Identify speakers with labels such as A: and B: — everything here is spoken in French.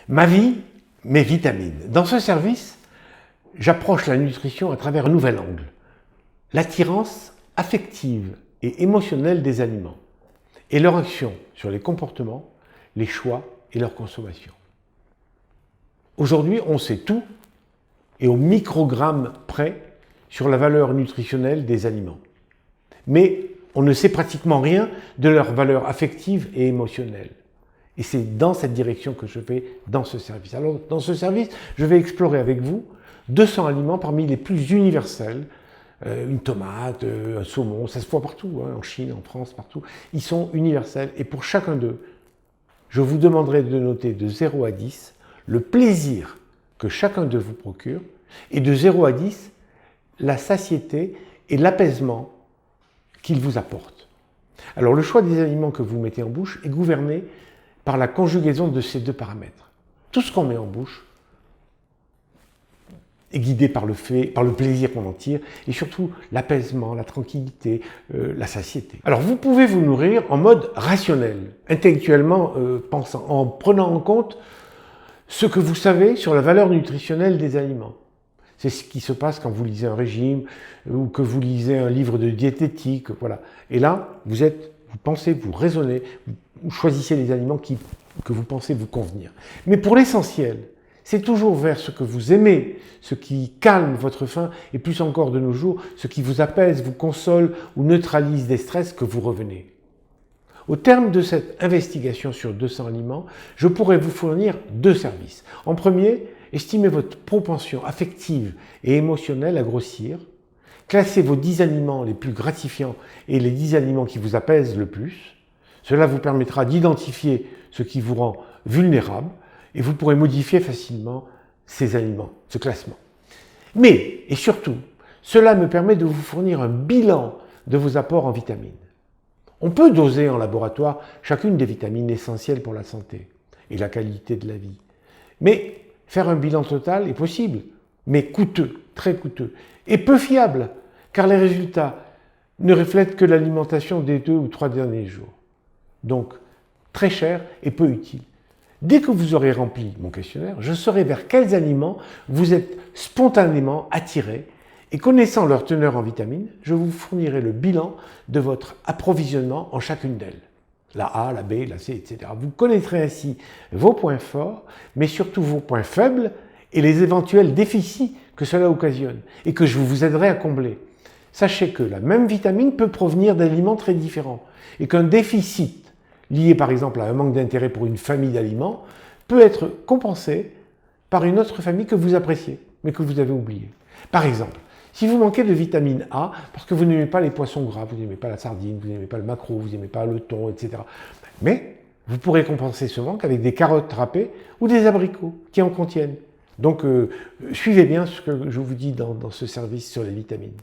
A: Ma vie, mes vitamines. Dans ce service, j'approche la nutrition à travers un nouvel angle. L'attirance affective et émotionnelle des aliments et leur action sur les comportements, les choix et leur consommation. Aujourd'hui, on sait tout et au microgramme près sur la valeur nutritionnelle des aliments. Mais on ne sait pratiquement rien de leur valeur affective et émotionnelle. Et c'est dans cette direction que je vais dans ce service. Alors, dans ce service, je vais explorer avec vous 200 aliments parmi les plus universels. Une tomate, un saumon, ça se voit partout, en Chine, en France, partout. Ils sont universels et pour chacun d'eux, je vous demanderai de noter de 0 à 10 le plaisir que chacun d'eux vous procure et de 0 à 10 la satiété et l'apaisement qu'il vous apporte. Alors le choix des aliments que vous mettez en bouche est gouverné par la conjugaison de ces deux paramètres. Tout ce qu'on met en bouche est guidé par le plaisir qu'on en tire et surtout l'apaisement, la tranquillité, la satiété. Alors vous pouvez vous nourrir en mode rationnel, intellectuellement pensant, en prenant en compte ce que vous savez sur la valeur nutritionnelle des aliments. C'est ce qui se passe quand vous lisez un régime ou que vous lisez un livre de diététique, voilà. Et là, vous pensez, vous raisonnez, vous choisissez les aliments que vous pensez vous convenir. Mais pour l'essentiel, c'est toujours vers ce que vous aimez, ce qui calme votre faim, et plus encore de nos jours, ce qui vous apaise, vous console ou neutralise des stress que vous revenez. Au terme de cette investigation sur 200 aliments, je pourrais vous fournir 2 services. En premier, estimez votre propension affective et émotionnelle à grossir, classez vos 10 aliments les plus gratifiants et les 10 aliments qui vous apaisent le plus. Cela vous permettra d'identifier ce qui vous rend vulnérable et vous pourrez modifier facilement ces aliments, ce classement. Mais, et surtout, cela me permet de vous fournir un bilan de vos apports en vitamines. On peut doser en laboratoire chacune des vitamines essentielles pour la santé et la qualité de la vie. Mais faire un bilan total est possible, mais coûteux, très coûteux, et peu fiable, car les résultats ne reflètent que l'alimentation des 2 ou 3 derniers jours. Donc, très cher et peu utile. Dès que vous aurez rempli mon questionnaire, je saurai vers quels aliments vous êtes spontanément attiré et connaissant leur teneur en vitamines, je vous fournirai le bilan de votre approvisionnement en chacune d'elles. La A, la B, la C, etc. Vous connaîtrez ainsi vos points forts, mais surtout vos points faibles et les éventuels déficits que cela occasionne et que je vous aiderai à combler. Sachez que la même vitamine peut provenir d'aliments très différents et qu'un déficit lié par exemple à un manque d'intérêt pour une famille d'aliments peut être compensé par une autre famille que vous appréciez, mais que vous avez oubliée. Par exemple, si vous manquez de vitamine A, parce que vous n'aimez pas les poissons gras, vous n'aimez pas la sardine, vous n'aimez pas le maquereau, vous n'aimez pas le thon, etc. Mais vous pourrez compenser ce manque avec des carottes râpées ou des abricots qui en contiennent. Donc, suivez bien ce que je vous dis dans ce service sur les vitamines.